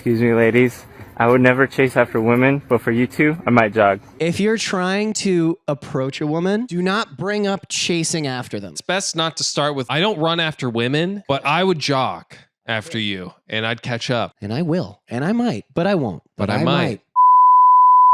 Excuse me, ladies. I would never chase after women, but for you two, I might jog. If you're trying to approach a woman, do not bring up chasing after them. It's best not to start with, I don't run after women, but I would jog after you and I'd catch up. And I will. And I might, but I won't. But I might.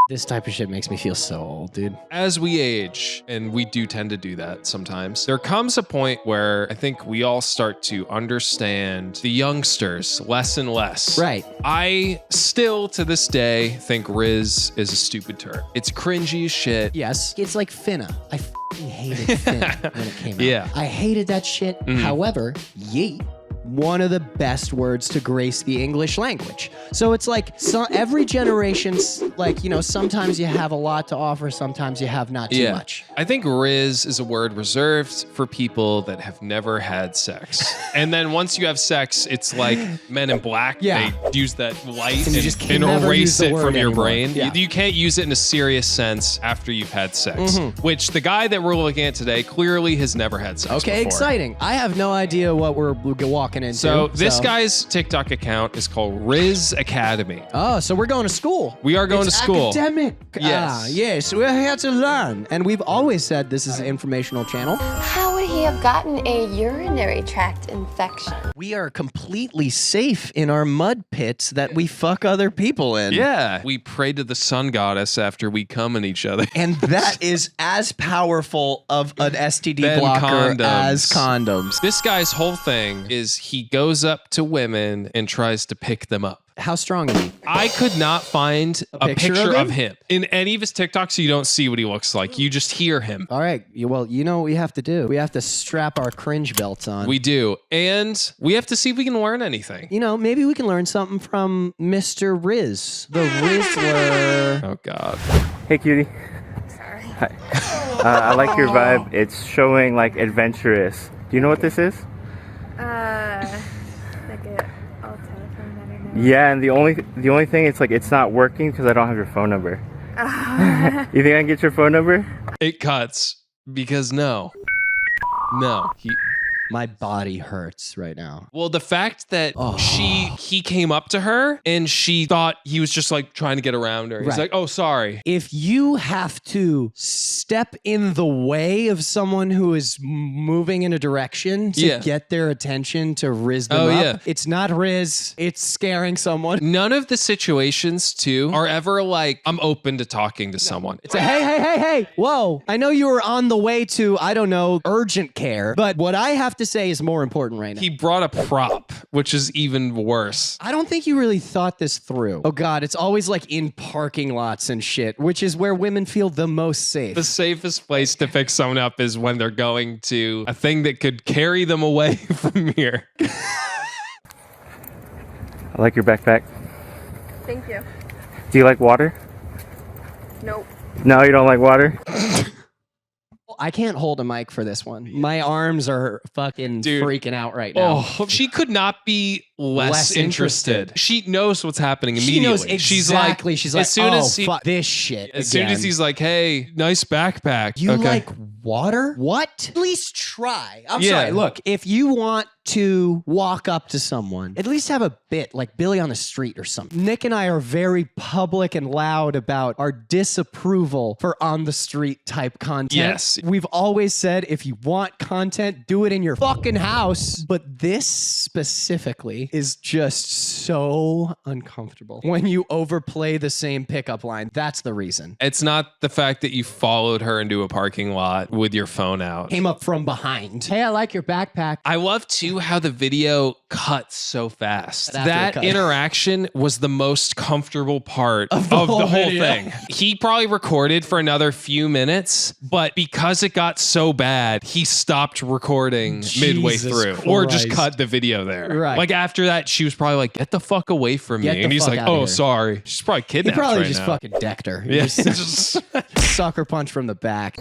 This type of shit makes me feel so old, dude. As we age, and we do tend to do that sometimes, there comes a point where I think we all start to understand the youngsters less and less. Right. I still, to this day, think Rizz is a stupid turd. It's cringy as shit. Yes. It's like Finna. I f***ing hated Finna when it came out. Yeah. I hated that shit. However, yeet. One of the best words to grace the English language. So it's like every generation's like, you know, sometimes you have a lot to offer, sometimes you have not too much. I think Rizz is a word reserved for people that have never had sex. And then once you have sex, it's like Men in Black. Yeah. They use that light And you just can never use erase the it word from your anymore. brain. Yeah. You can't use it in a serious sense after you've had sex, which the guy that we're looking at today clearly has never had sex Okay, before. exciting. I have no idea what we're walking into. So this guy's TikTok account is called Rizz Academy. Oh, so we're going to school. We are going It's to school. Academic. Yes. Yes, we're here to learn. And we've always said this is an informational channel. How would he have gotten a urinary tract infection? We are completely safe in our mud pits that we fuck other people in. Yeah. We pray to the sun goddess after we come in each other. And that is as powerful of an STD Than blocker condoms. as condoms. This guy's whole thing is he goes up to women and tries to pick them up. How strong is he? I could not find a picture picture of of him. In any of his TikToks, you don't see what he looks like. You just hear him. All right. Well, you know what we have to do? We have to strap our cringe belts on. We do. And we have to see if we can learn anything. You know, maybe we can learn something from Mr. Rizz, the Rizzler. Oh, God. Hey, cutie. Sorry. Hi. I like your vibe. It's showing like adventurous. Do you know what this is? Like a old telephone that I know. Yeah, and the only thing it's like it's not working because I don't have your phone number. You think I can get your phone number? It cuts because no. My body hurts right now. Well, the fact that he came up to her and she thought he was just like trying to get around her. He's Right. like, oh, sorry. If you have to step in the way of someone who is moving in a direction to get their attention to Rizz them up, it's not Rizz, it's scaring someone. None of the situations, too, are ever like, I'm open to talking to someone. It's a hey, whoa. I know you were on the way to, I don't know, urgent care, but what I have to say is more important right now. He brought a prop, which is even worse. I don't think you really thought this through. Oh God, it's always like in parking lots and shit, which is where women feel the most safe. The safest place to pick someone up is when they're going to a thing that could carry them away from here. I like your backpack. Thank you. Do you like water? Nope. No, you don't like water? I can't hold a mic for this one. My arms are fucking freaking out right now. Oh, she could not be less interested. She knows what's happening immediately. She knows exactly. She's like, as soon as he, fuck this shit. As soon as he's like, hey, nice backpack. You like water? What? At least try. I'm sorry. Look, if you want to walk up to someone, at least have a bit like Billy on the Street or something. Nick and I are very public and loud about our disapproval for on the street type content. Yes. We've always said if you want content, do it in your fucking house. But this specifically is just so uncomfortable. When you overplay the same pickup line, that's the reason. It's not the fact that you followed her into a parking lot with your phone out. Came up from behind. Hey, I like your backpack. I love too how the video cuts so fast. After That it cut. interaction was the most comfortable part of the whole video. thing. He probably recorded for another few minutes, but because it got so bad, he stopped recording midway Jesus through or just Christ. cut the video there. Right. Like after that, she was probably like, get the fuck away from me. Get the And he's fuck like, outta oh, here. sorry. She's probably He kidnapped probably right just now. fucking decked her. Yeah. Just sucker punch from the back.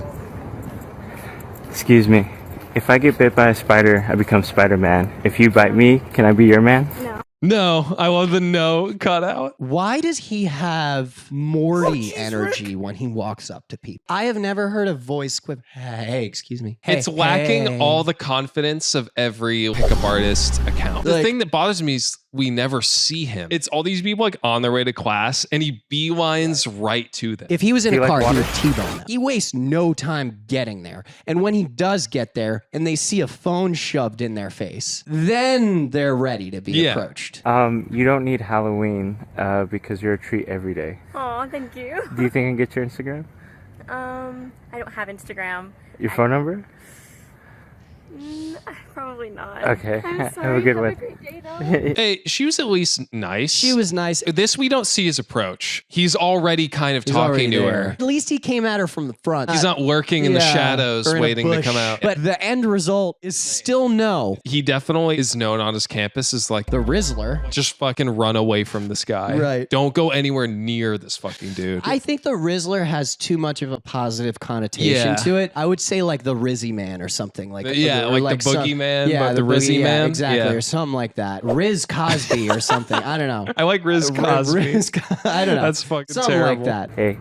Excuse me. If I get bit by a spider, I become Spider-Man. If you bite me, can I be your man? No. No, I love the no cutout. Why does he have Morty energy when he walks up to people? I have never heard a voice quip. Hey, excuse me. Hey, It's lacking hey. all the confidence of every pickup artist account. The Like- thing that bothers me is we never see him. It's all these people like on their way to class and he beelines right to them. If he was in Do a you like car, he water? would T-bone them. He wastes no time getting there. And when he does get there and they see a phone shoved in their face, then they're ready to be Yeah. approached. You don't need Halloween because you're a treat every day. Oh, thank you. Do you think I can get your Instagram? I don't have Instagram. Your phone number? Probably not. Okay. I'm sorry. Have a good one. Great day, though. Hey, she was at least nice. She was nice. This we don't see his approach. He's already kind of He's already talking to there. her. At least he came at her from the front. He's not lurking in the Yeah, shadows or in a waiting to bush. come out. But the end result is still no. He definitely is known on his campus as like, The Rizzler. just fucking run away from this guy. Right. Don't go anywhere near this fucking dude. I think the Rizzler has too much of a positive connotation Yeah. to it. I would say like the Rizzy Man or something like Yeah, or like the boogeyman, yeah, but the Rizzy yeah, Man. exactly, Yeah. or something like that. Riz Cosby or something. I don't know. I like Rizz Cosby. I don't know. That's fucking something terrible. like that. Hey,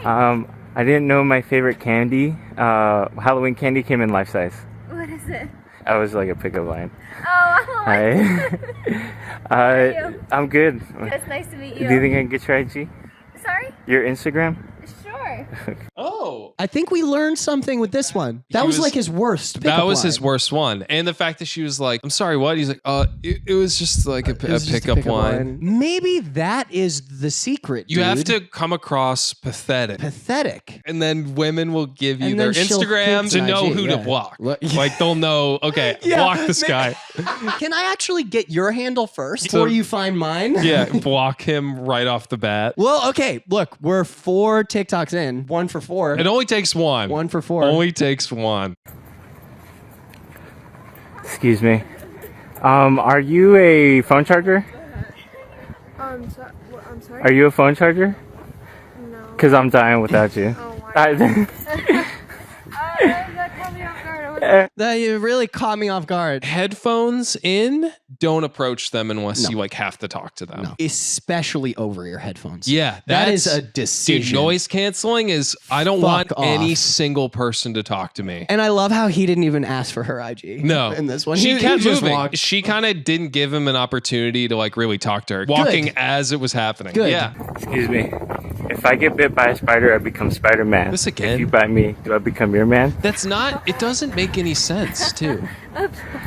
I didn't know my favorite candy, Halloween candy, came in life size. What is it? I was like a pickup line. Oh, Hi. you? I'm good. It's nice to meet Do you. you think I can get your IG? Sorry? Your Instagram? Sure. Oh. I think we learned something with this one. That was like his worst. That pickup was line. his worst one. And the fact that she was like, I'm sorry, what? He's like, it was just like a It was just a pickup line. Maybe that is the secret. You have dude. to come across pathetic. Pathetic. And then women will give you And their then she'll Instagram kick to an know IG, who yeah. to block. Look- Like they'll know, okay, Yeah, block this guy. Can I actually get your handle first before you find mine? Yeah, block him right off the bat. Well, okay. Look, we're 4 TikToks in. 1 for 4. It only takes one. 1 for 4. Only takes one. Excuse me. Are you a phone charger? I'm sorry? Are you a phone charger? No. Because I'm dying without you. Oh, why? I- That caught me off guard. That you really caught me off guard. Headphones in, don't approach them unless you like have to talk to them. No. Especially over your headphones. Yeah, that is that's- a decision. Dude, noise canceling is, I don't want Fuck off. any single person to talk to me. And I love how he didn't even ask for her IG. No. In this one. She kept just moving. walked. She kind of didn't give him an opportunity to like really talk to her. Walking as it was happening. Good. Yeah. Excuse me. If I get bit by a spider, I become Spider-Man. This again? If you bite me, do I become your man? That's not, it doesn't make any sense too.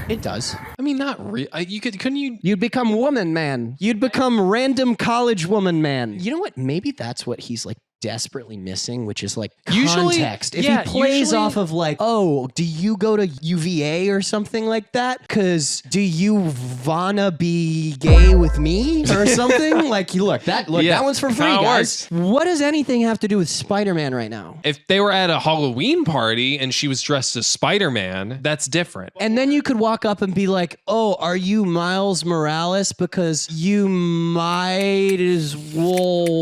It does. I mean, not really. Couldn't you? You'd become woman man. You'd become random college woman man. You know what? Maybe that's what he's like desperately missing, which is like Usually- context. If yeah, he plays usually- off of like, oh, do you go to UVA or something like that? Cause do you wanna be gay with me or something? Like, that Yeah, that one's for free, kinda guys. What does anything have to do with Spider-Man right now? If they were at a Halloween party and she was dressed as Spider-Man, that's different. And then you could walk up and be like, oh, are you Miles Morales? Because you might as well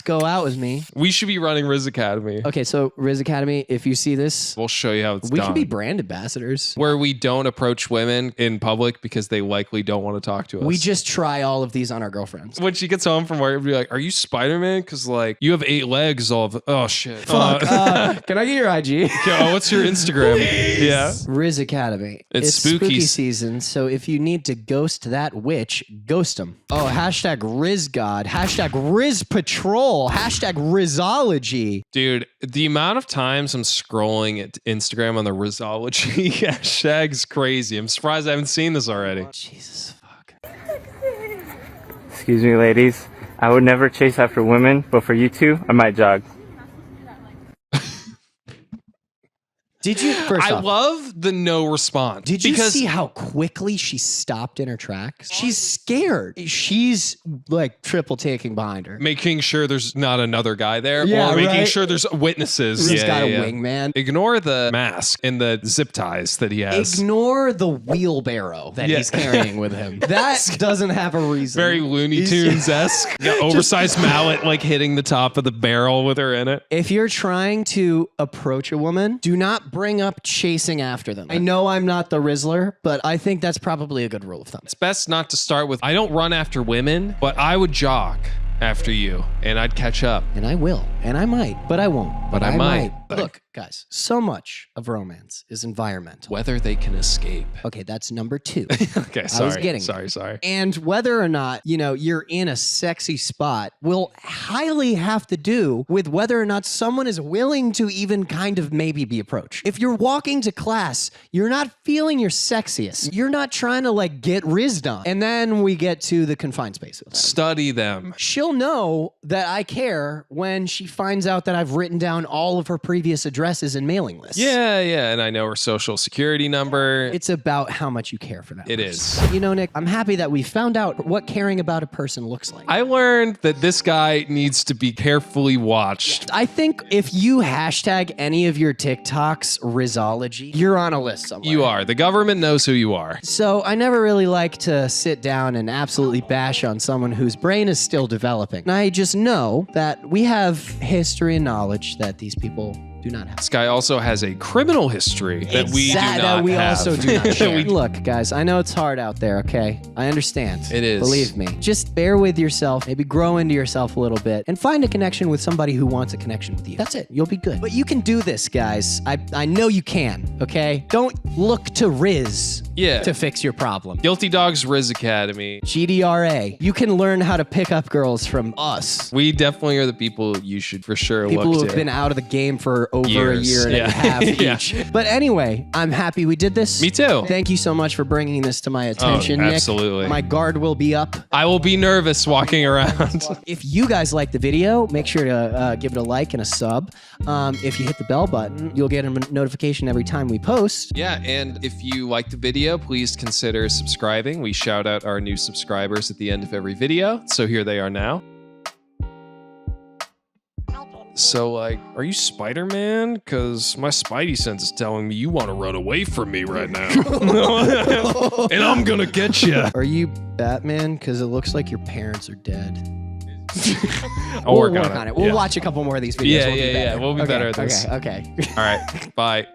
go out with me. We should be running Rizz Academy. Okay, so Rizz Academy, if you see this, We'll show you how it's we done. could be brand ambassadors. Where we don't approach women in public because they likely don't want to talk to us. We just try all of these on our girlfriends. when she gets home from work, we'll be like, "Are you Spider-Man? Because like you have 8 legs." Oh shit! Fuck. Can I get your IG? Oh, what's your Instagram? Yeah. Rizz Academy. It's spooky season, so if you need to ghost that witch, ghost them. Oh, hashtag RizzGod, hashtag Rizz Patrol, hashtag Rizzology. Dude, the amount of times I'm scrolling at Instagram on the Rizzology hashtag's crazy. I'm surprised I haven't seen this already. Jesus fuck. Excuse me, ladies. I would never chase after women, but for you two, I might jog. Did you first I off, love the no response. did you because see how quickly she stopped in her tracks? She's scared. She's like triple taking behind her. making sure there's not another guy there, Yeah, or making right. sure there's witnesses. He's Yeah, got yeah, a yeah. wingman. Ignore the mask and the zip ties that he has. Ignore the wheelbarrow that Yeah. he's carrying with him. That doesn't have a reason. Very Looney Tunes esque. Oversized mallet like hitting the top of the barrel with her in it. If you're trying to approach a woman, do not bring up chasing after them. I know I'm not the Rizzler, but I think that's probably a good rule of thumb. It's best not to start with, I don't run after women, but I would jog after you and I'd catch up. And I will. And I might, but I won't. But I might. Look, guys, so much of romance is environmental. Whether they can escape. Okay, that's number 2. Okay, sorry. I was getting sorry. And whether or not, you're in a sexy spot will highly have to do with whether or not someone is willing to even kind of maybe be approached. If you're walking to class, you're not feeling your sexiest. You're not trying to like get rizzed on. And then we get to the confined space with that. Study them. She'll know that I care when she finds out that I've written down all of her previous addresses and mailing lists. Yeah, and I know her social security number. It's about how much you care for that It person. is. Nick, I'm happy that we found out what caring about a person looks like. I learned that this guy needs to be carefully watched. I think if you hashtag any of your TikToks Rizzology, you're on a list somewhere. You are. The government knows who you are. So I never really like to sit down and absolutely bash on someone whose brain is still developing. And I just know that we have history and knowledge that these people do not have. This guy also has a criminal history that we do not That we have. also do not share. Look, guys, I know it's hard out there, okay? I understand. It is. Believe me. Just bear with yourself, maybe grow into yourself a little bit, and find a connection with somebody who wants a connection with you. That's it. You'll be good. But you can do this, guys. I know you can, okay? Don't look to Rizz to fix your problem. Guilty Dogs Rizz Academy. GDRA. You can learn how to pick up girls from us. We definitely are the people you should for sure People look who to. have been out of the game for over Years. a year and a half Yeah. each. But anyway, I'm happy we did this. Me too. Thank you so much for bringing this to my attention, Nick. absolutely. My guard will be up. I will be nervous walking around. If you guys like the video, make sure to give it a like and a sub. If you hit the bell button, you'll get a notification every time we post. Yeah, and if you like the video, please consider subscribing. We shout out our new subscribers at the end of every video, so here they are now. So, are you Spider-Man? Because my Spidey sense is telling me you want to run away from me right now. And I'm gonna get you. Are you Batman? Because it looks like your parents are dead. I'll We'll work on it. We'll Yeah. watch a couple more of these videos. Yeah, we'll be better at this. Okay. All right, bye.